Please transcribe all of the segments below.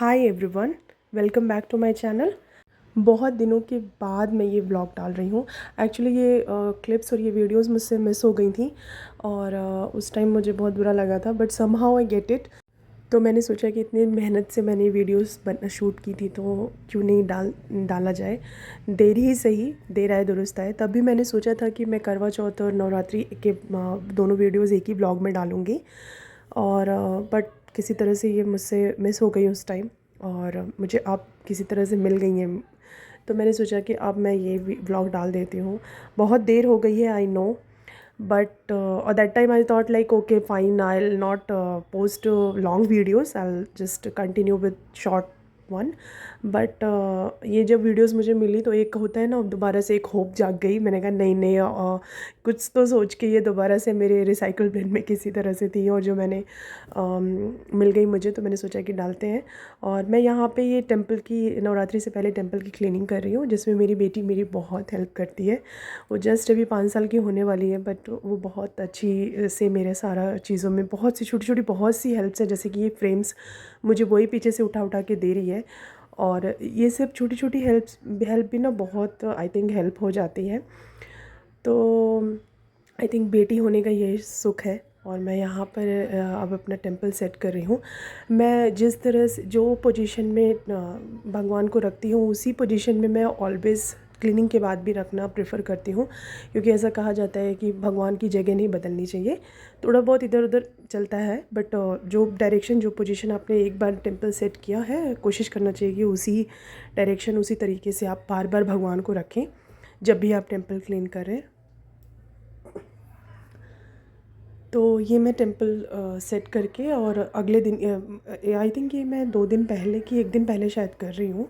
Hi everyone, welcome back to my channel. बहुत दिनों के बाद मैं ये व्लॉग डाल रही हूँ। एक्चुअली ये क्लिप्स और ये वीडियोस मुझसे मिस हो गई थी और उस टाइम मुझे बहुत बुरा लगा था, but somehow I get it. तो मैंने सोचा कि इतनी मेहनत से मैंने वीडियोस शूट की थी तो क्यों नहीं डाला जाए। देर ही सही, देर आए दुरुस्त आए। तब भी मैंने सोचा था कि मैं करवा चौथ और नवरात्रि के दोनों वीडियोस एक ही व्लॉग में डालूँगी, और बट किसी तरह से ये मुझसे मिस हो गई उस टाइम, और मुझे अब किसी तरह से मिल गई हैं। तो मैंने सोचा कि अब मैं ये व्लॉग डाल देती हूँ। बहुत देर हो गई है, I know, but at that time I thought like okay fine, I'll not post long videos, I'll just continue with short one. But ये जब वीडियोस मुझे मिली तो एक होता है ना, दोबारा से एक होप जाग गई। मैंने कहा नहीं नहीं, कुछ तो सोच के ये दोबारा से मेरे रिसाइकल बिन में किसी तरह से थी, और जो मैंने मिल गई मुझे, तो मैंने सोचा कि डालते हैं। और मैं यहाँ पे ये टेंपल की, नवरात्रि से पहले टेंपल की क्लीनिंग कर रही हूँ, जिसमें मेरी बेटी मेरी बहुत हेल्प करती है। वो जस्ट अभी 5 साल की होने वाली है, बट वो बहुत अच्छी से मेरे सारा चीज़ों में बहुत सी छोटी छोटी बहुत सी हेल्प्स है। जैसे कि ये फ्रेम्स मुझे वही पीछे से उठा उठा के दे रही है, और ये सब छोटी छोटी हेल्प भी ना बहुत आई थिंक हेल्प हो जाती है। तो आई थिंक बेटी होने का ये सुख है। और मैं यहाँ पर अब अपना टेंपल सेट कर रही हूँ। मैं जिस तरह से जो पोजीशन में भगवान को रखती हूँ, उसी पोजीशन में मैं ऑलवेज़ क्लीनिंग के बाद भी रखना प्रेफर करती हूँ, क्योंकि ऐसा कहा जाता है कि भगवान की जगह नहीं बदलनी चाहिए। थोड़ा बहुत इधर उधर चलता है, बट जो डायरेक्शन, जो पोजीशन आपने एक बार टेंपल सेट किया है, कोशिश करना चाहिए कि उसी डायरेक्शन, उसी तरीके से आप बार बार भगवान को रखें जब भी आप टेंपल क्लीन करें। तो ये मैं टेंपल सेट करके, और अगले दिन आई थिंक ये मैं 2 दिन पहले की, 1 दिन पहले शायद कर रही हूँ,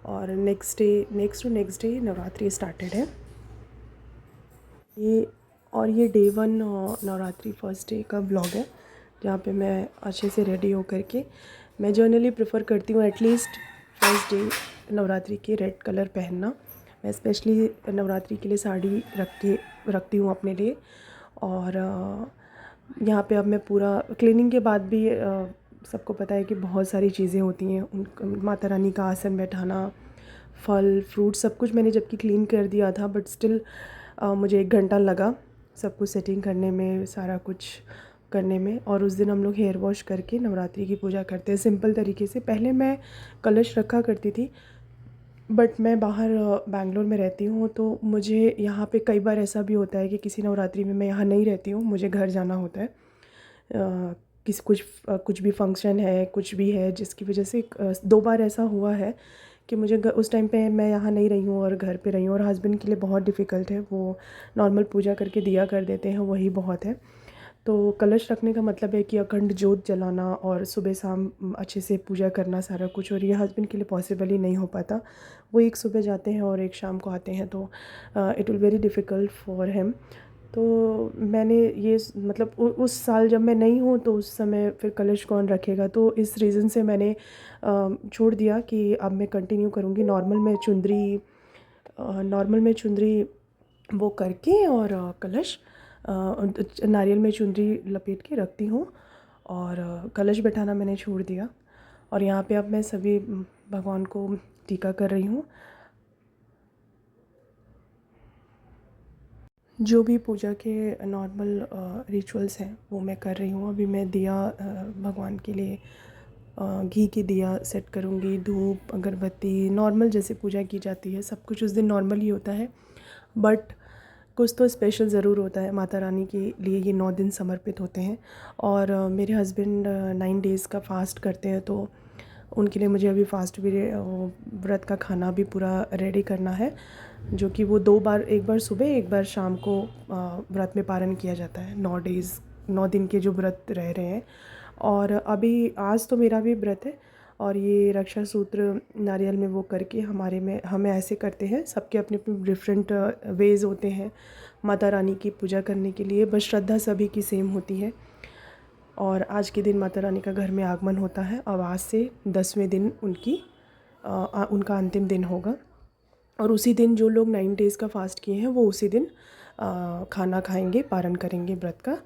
और नेक्स्ट डे नवरात्रि स्टार्टेड है ये। और ये डे 1 नवरात्रि फर्स्ट डे का ब्लॉग है, जहाँ पे मैं अच्छे से रेडी होकर के, मैं जनरली प्रेफर करती हूँ एटलीस्ट फर्स्ट डे नवरात्रि के रेड कलर पहनना। मैं स्पेशली नवरात्रि के लिए साड़ी रखती हूँ अपने लिए। और यहाँ पे अब मैं पूरा क्लीनिंग के बाद भी सबको पता है कि बहुत सारी चीज़ें होती हैं, उन माता रानी का आसन बैठाना, फल फ्रूट सब कुछ मैंने जबकि क्लीन कर दिया था, बट स्टिल मुझे 1 घंटा लगा सब कुछ सेटिंग करने में, सारा कुछ करने में। और उस दिन हम लोग हेयर वॉश करके नवरात्रि की पूजा करते हैं सिंपल तरीके से। पहले मैं कलश रखा करती थी, बट मैं बाहर बैंगलोर में रहती हूँ, तो मुझे यहाँ पे कई बार ऐसा भी होता है कि किसी नवरात्रि में मैं यहाँ नहीं रहती हूँ, मुझे घर जाना होता है। कुछ भी फंक्शन है, कुछ भी है, जिसकी वजह से 2 बार ऐसा हुआ है कि मुझे उस टाइम पे मैं यहाँ नहीं रही हूँ और घर पे रही हूँ। और हस्बैंड के लिए बहुत डिफ़िकल्ट है, वो नॉर्मल पूजा करके दिया कर देते हैं, वही बहुत है। तो कलश रखने का मतलब है कि अखंड जोत जलाना और सुबह शाम अच्छे से पूजा करना सारा कुछ, और ये हस्बैंड के लिए पॉसिबल ही नहीं हो पाता। वो एक सुबह जाते हैं और एक शाम को आते हैं, तो it will very difficult for him. तो मैंने ये मतलब उस साल जब मैं नहीं हूँ, तो उस समय फिर कलश कौन रखेगा, तो इस रीज़न से मैंने छोड़ दिया कि अब मैं कंटिन्यू करूँगी नॉर्मल में चुंदरी वो करके, और कलश नारियल में चुंदरी लपेट के रखती हूँ, और कलश बैठाना मैंने छोड़ दिया। और यहाँ पे अब मैं सभी भगवान को टीका कर रही हूँ। जो भी पूजा के नॉर्मल रिचुअल्स हैं वो मैं कर रही हूँ। अभी मैं दिया भगवान के लिए घी की दिया सेट करूँगी, धूप अगरबत्ती नॉर्मल जैसे पूजा की जाती है, सब कुछ उस दिन नॉर्मल ही होता है। बट कुछ तो स्पेशल ज़रूर होता है, माता रानी के लिए ये 9 दिन समर्पित होते हैं। और मेरे हस्बैंड 9 डेज़ का फास्ट करते हैं, तो उनके लिए मुझे अभी फास्ट भी व्रत का खाना भी पूरा रेडी करना है, जो कि वो 2 बार, एक बार सुबह एक बार शाम को व्रत में पारण किया जाता है। 9 दिन के जो व्रत रह रहे हैं। और अभी आज तो मेरा भी व्रत है, और ये रक्षा सूत्र नारियल में वो करके हमें ऐसे करते हैं, सबके अपने अपने डिफरेंट वेज़ होते हैं माता रानी की पूजा करने के लिए, बस श्रद्धा सभी की सेम होती है। और आज के दिन माता रानी का घर में आगमन होता है। अब आज से 10वें दिन उनका अंतिम दिन होगा, और उसी दिन जो लोग 9 डेज़ का फास्ट किए हैं वो उसी दिन खाना खाएंगे, पारण करेंगे व्रत का।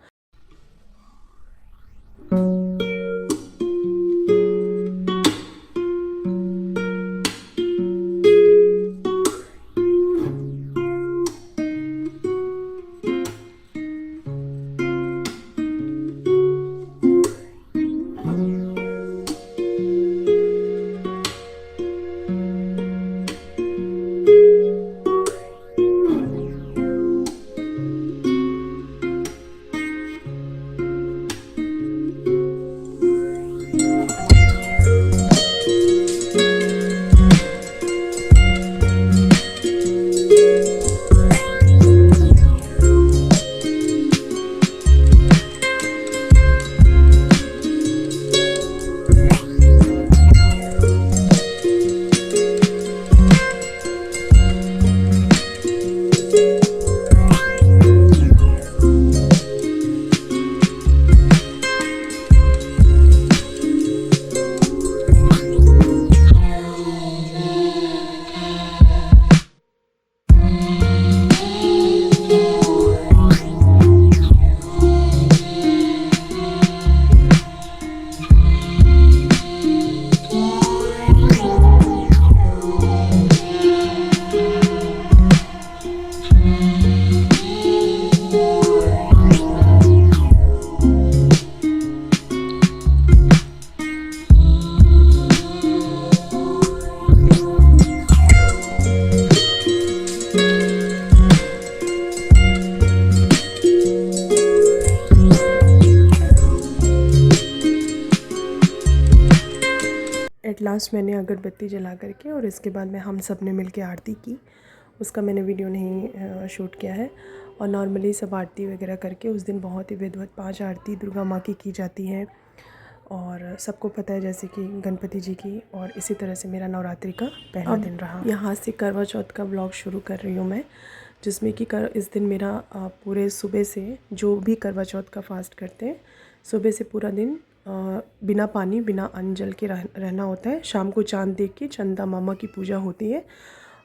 एट लास्ट मैंने अगरबत्ती जला करके और इसके बाद में हम सब ने मिल के आरती की। उसका मैंने वीडियो नहीं शूट किया है। और नॉर्मली सब आरती वगैरह करके उस दिन बहुत ही विधिवत 5 आरती दुर्गा माँ की जाती हैं। और सबको पता है जैसे कि गणपति जी की, और इसी तरह से मेरा नवरात्रि का पहला दिन रहा। यहाँ से करवा चौथ का ब्लॉग शुरू कर रही हूँ मैं, जिसमें कि इस दिन मेरा पूरे सुबह से जो भी करवा चौथ का फास्ट करते हैं, सुबह से पूरा दिन बिना पानी बिना अन्न जल के रहना होता है। शाम को चाँद देख के चंदा मामा की पूजा होती है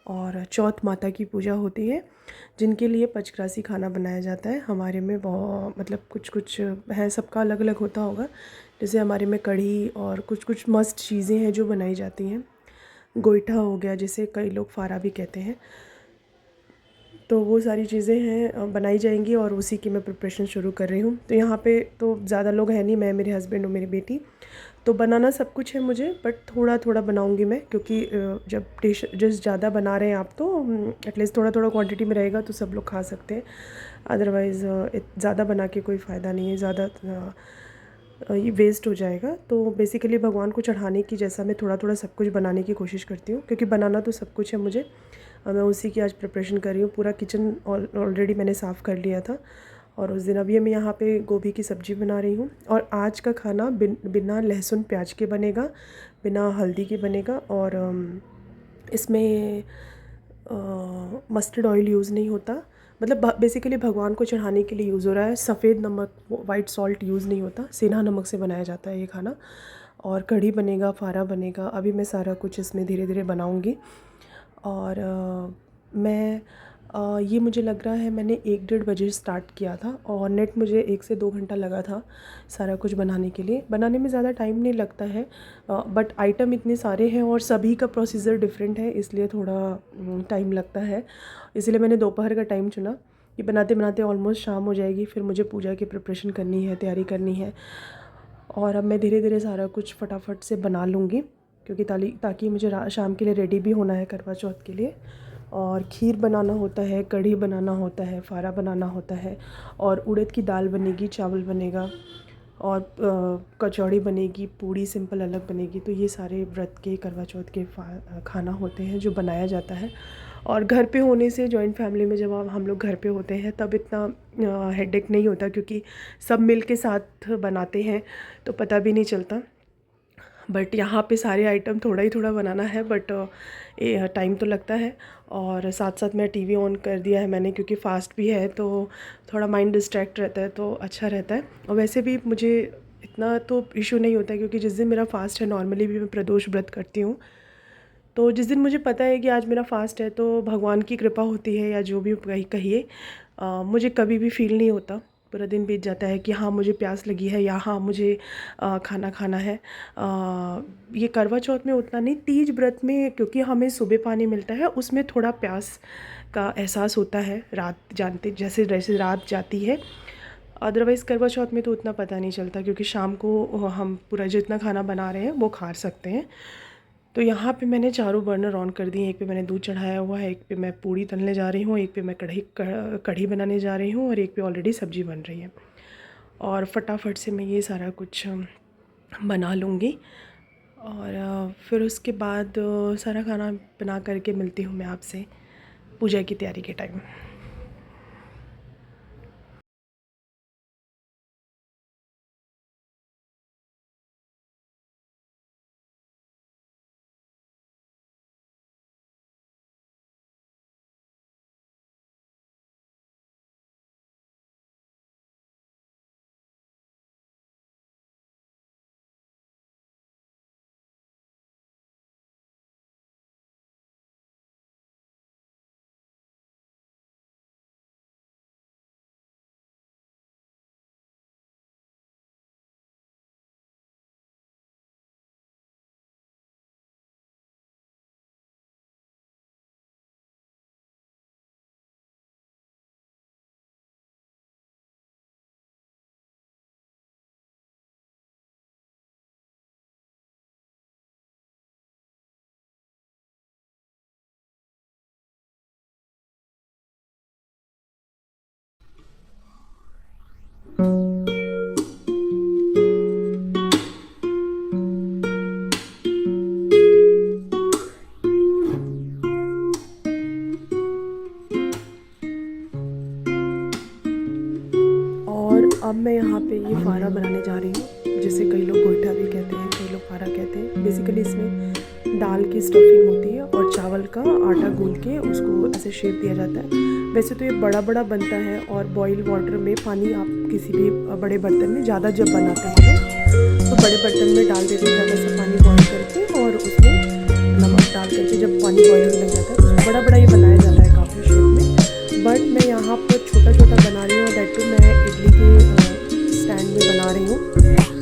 और चौथ माता की पूजा होती है, जिनके लिए पंचक्रासी खाना बनाया जाता है। हमारे में बहुत मतलब कुछ कुछ है, सबका अलग अलग होता होगा। जैसे हमारे में कढ़ी और कुछ कुछ मस्त चीज़ें हैं जो बनाई जाती हैं। गोईठा हो गया, जिसे कई लोग फारा भी कहते हैं। तो वो सारी चीज़ें हैं बनाई जाएंगी और उसी की मैं प्रिपरेशन शुरू कर रही हूँ। तो यहाँ पे तो ज़्यादा लोग हैं नहीं, मैं, मेरे हस्बैंड और मेरी बेटी। तो बनाना सब कुछ है मुझे, बट थोड़ा थोड़ा बनाऊँगी मैं, क्योंकि जब डिश ज़्यादा बना रहे हैं आप तो एटलीस्ट थोड़ा थोड़ा क्वांटिटी में रहेगा तो सब लोग खा सकते हैं। अदरवाइज़ ज़्यादा बना के कोई फ़ायदा नहीं है, ज़्यादा ये वेस्ट हो जाएगा। तो बेसिकली भगवान को चढ़ाने की जैसा मैं थोड़ा थोड़ा सब कुछ बनाने की कोशिश करती हूँ, क्योंकि बनाना तो सब कुछ है मुझे। मैं उसी की आज प्रिपरेशन कर रही हूँ। पूरा किचन ऑलरेडी मैंने साफ़ कर लिया था। और उस दिन अभी मैं यहाँ पे गोभी की सब्ज़ी बना रही हूँ। और आज का खाना बिना लहसुन प्याज के बनेगा, बिना हल्दी के बनेगा। और इसमें मस्टर्ड ऑयल यूज़ नहीं होता, मतलब बेसिकली भगवान को चढ़ाने के लिए यूज़ हो रहा है। सफ़ेद नमक, वाइट सॉल्ट यूज़ नहीं होता, सेंधा नमक से बनाया जाता है ये खाना। और कढ़ी बनेगा, फारा बनेगा। अभी मैं सारा कुछ इसमें धीरे धीरे बनाऊँगी। और मैं ये मुझे लग रहा है मैंने 1-1:30 बजे स्टार्ट किया था और नेट मुझे 1 से 2 घंटा लगा था सारा कुछ बनाने के लिए। बनाने में ज़्यादा टाइम नहीं लगता है, बट आइटम इतने सारे हैं और सभी का प्रोसीजर डिफरेंट है, इसलिए थोड़ा टाइम लगता है। इसलिए मैंने दोपहर का टाइम चुना। ये बनाते बनाते ऑलमोस्ट शाम हो जाएगी, फिर मुझे पूजा की प्रिपरेशन करनी है, तैयारी करनी है। और अब मैं धीरे धीरे सारा कुछ फटाफट से बना लूँगी, क्योंकि ताकि मुझे शाम के लिए रेडी भी होना है करवा चौथ के लिए। और खीर बनाना होता है, कढ़ी बनाना होता है, फारा बनाना होता है, और उड़द की दाल बनेगी, चावल बनेगा, और कचौड़ी बनेगी, पूड़ी सिंपल अलग बनेगी। तो ये सारे व्रत के, करवा चौथ के खाना होते हैं जो बनाया जाता है। और घर पे होने से, जॉइंट फैमिली में जब हम लोग घर पे होते हैं तब इतना हेडेक नहीं होता, क्योंकि सब मिल के साथ बनाते हैं तो पता भी नहीं चलता। बट यहाँ पे सारे आइटम थोड़ा ही थोड़ा बनाना है, बट टाइम तो लगता है। और साथ साथ मैं टीवी ऑन कर दिया है मैंने, क्योंकि फास्ट भी है तो थोड़ा माइंड डिस्ट्रैक्ट रहता है तो अच्छा रहता है। और वैसे भी मुझे इतना तो इशू नहीं होता है, क्योंकि जिस दिन मेरा फास्ट है, नॉर्मली भी मैं प्रदोष व्रत करती हूँ, तो जिस दिन मुझे पता है कि आज मेरा फास्ट है तो भगवान की कृपा होती है, या जो भी कहिए, मुझे कभी भी फील नहीं होता। पूरा दिन बीत जाता है कि हाँ मुझे प्यास लगी है, या हाँ मुझे खाना खाना है। ये करवा चौथ में उतना नहीं, तीज व्रत में क्योंकि हमें सुबह पानी मिलता है, उसमें थोड़ा प्यास का एहसास होता है रात जानते जैसे जैसे रात जाती है। अदरवाइज़ करवा चौथ में तो उतना पता नहीं चलता, क्योंकि शाम को हम पूरा जितना खाना बना रहे हैं वो खा सकते हैं। तो यहाँ पे मैंने चारों बर्नर ऑन कर दिए। एक पे मैंने दूध चढ़ाया हुआ है, एक पे मैं पूड़ी तलने जा रही हूँ, एक पे मैं कढ़ी बनाने जा रही हूँ, और एक पे ऑलरेडी सब्ज़ी बन रही है। और फटाफट से मैं ये सारा कुछ बना लूँगी। और फिर उसके बाद सारा खाना बना करके मिलती हूँ मैं आपसे पूजा की तैयारी के टाइम। दाल की स्टफिंग होती है और चावल का आटा गूंद के उसको ऐसे शेप दिया जाता है। वैसे तो ये बड़ा बड़ा बनता है और बॉयल वाटर में पानी आप किसी भी बड़े बर्तन में, ज़्यादा जब बनाते हैं लोग तो बड़े बर्तन में डाल देते हैं ज़्यादा सा पानी बॉयल करके, और उसमें नमक डाल करके जब पानी बॉयल होने लग जाता है तो उसको बड़ा बड़ा ये बनाया जाता है काफ़ी शेप में। बट मैं यहाँ पर छोटा छोटा बना रही हूँ, दैट टू मैं इडली के स्टैंड में बना रही हूँ,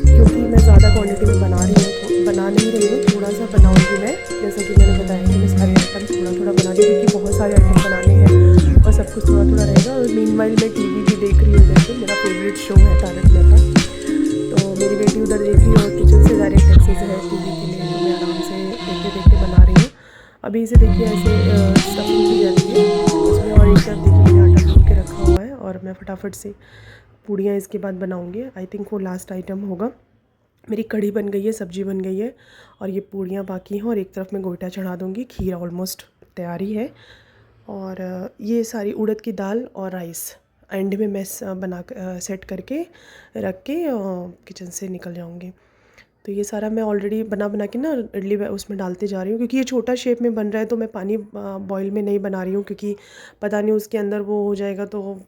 क्योंकि मैं ज़्यादा क्वांटिटी में बना नहीं रही हूँ, थोड़ा सा बनाऊँगी मैं। जैसा कि मैंने बताया कि मैं सारे आइटम थोड़ा थोड़ा बना रही हूँ, क्योंकि बहुत सारे आइटम बनाने हैं और सब कुछ थोड़ा थोड़ा रहेगा। और मीनवाइल मैं टीवी भी देख रही हूँ, जैसे मेरा फेवरेट शो है तारक मेहता, तो मेरी बेटी उधर देख रही है और किचन से डायरेक्ट एक्सेस है टीवी के लिए, तो मैं आराम से देखते देखते बना रही हूँ। अभी इसे देखिए ऐसे स्टफिंग की जाती है उसमें, और एक तरफ देखिए मैंने आटा गूंद के रखा हुआ है और मैं फटाफट से पूड़ियाँ इसके बाद बनाऊँगी। आई थिंक वो लास्ट आइटम होगा। मेरी कढ़ी बन गई है, सब्जी बन गई है और ये पूड़ियाँ बाकी हैं, और एक तरफ मैं गोईठा चढ़ा दूँगी। खीर ऑलमोस्ट तैयारी है, और ये सारी उड़द की दाल और राइस एंड में मैं सेट करके रख के किचन से निकल जाऊँगी। तो ये सारा मैं ऑलरेडी बना बना के ना इडली उसमें डालते जा रही हूँ, क्योंकि ये छोटा शेप में बन रहा है तो मैं पानी बॉयल में नहीं बना रही हूँ, क्योंकि पता नहीं उसके अंदर वो हो जाएगा तो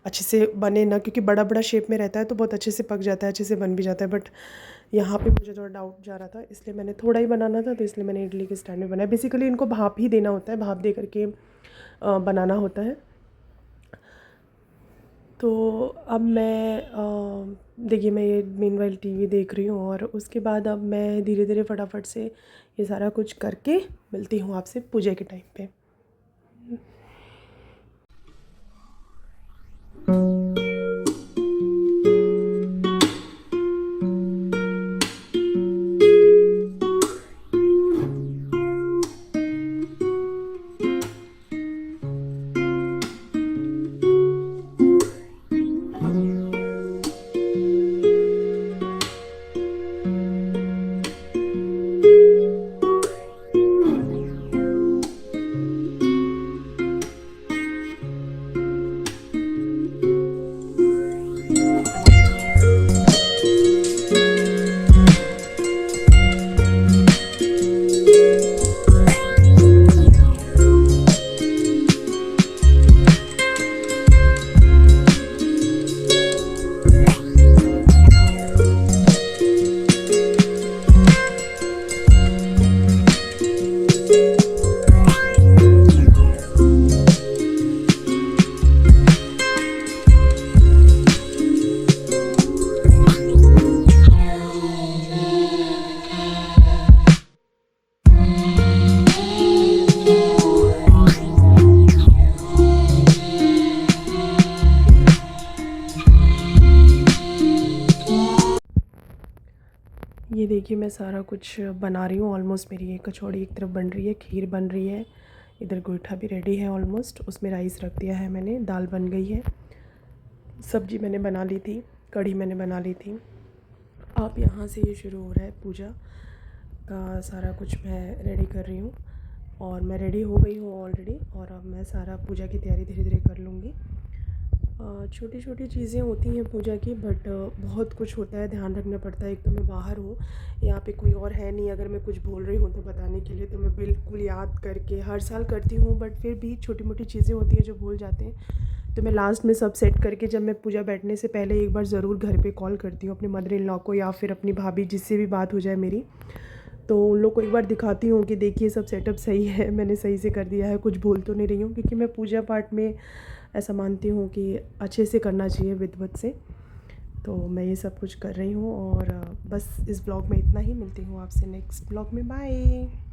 अच्छे से बने ना, क्योंकि बड़ा बड़ा शेप में रहता है तो बहुत अच्छे से पक जाता है, अच्छे से बन भी जाता है। बट यहाँ पे मुझे थोड़ा डाउट जा रहा था, इसलिए मैंने थोड़ा ही बनाना था, तो इसलिए मैंने इडली के स्टैंड में बनाया। बेसिकली इनको भाप ही देना होता है, भाप दे करके बनाना होता है। तो अब मैं देखिए मैं ये मीनवाइल टीवी देख रही हूँ, और उसके बाद अब मैं धीरे धीरे फटाफट से ये सारा कुछ करके मिलती हूँ आपसे पूजा के टाइम पे। ये देखिए मैं सारा कुछ बना रही हूँ ऑलमोस्ट। मेरी ये कचौड़ी एक तरफ बन रही है, खीर बन रही है, इधर गोईठा भी रेडी है ऑलमोस्ट, उसमें राइस रख दिया है मैंने, दाल बन गई है, सब्जी मैंने बना ली थी, कढ़ी मैंने बना ली थी। अब यहाँ से ये शुरू हो रहा है पूजा का सारा कुछ मैं रेडी कर रही हूँ, और मैं रेडी हो गई हूँ ऑलरेडी, और अब मैं सारा पूजा की तैयारी धीरे धीरे कर लूँगी। छोटी छोटी चीज़ें होती हैं पूजा की, बट बहुत कुछ होता है, ध्यान रखना पड़ता है। एक तो मैं बाहर हूँ, यहाँ पे कोई और है नहीं, अगर मैं कुछ भूल रही हूँ तो बताने के लिए, तो मैं बिल्कुल याद करके हर साल करती हूँ, बट फिर भी छोटी मोटी चीज़ें होती हैं जो भूल जाते हैं। तो मैं लास्ट में सब सेट करके जब मैं पूजा बैठने से पहले एक बार ज़रूर घर पे कॉल करती हूँ अपने मदर इन लॉ को, या फिर अपनी भाभी, जिससे भी बात हो जाए मेरी, तो उन लोग को एक बार दिखाती हूँ कि देखिए सब सेटअप सही है, मैंने सही से कर दिया है, कुछ भूल तो नहीं रही हूँ, क्योंकि मैं पूजा पाठ में ऐसा मानती हूँ कि अच्छे से करना चाहिए, विधिवत से। तो मैं ये सब कुछ कर रही हूँ, और बस इस ब्लॉग में इतना ही। मिलती हूँ आपसे नेक्स्ट ब्लॉग में, बाय।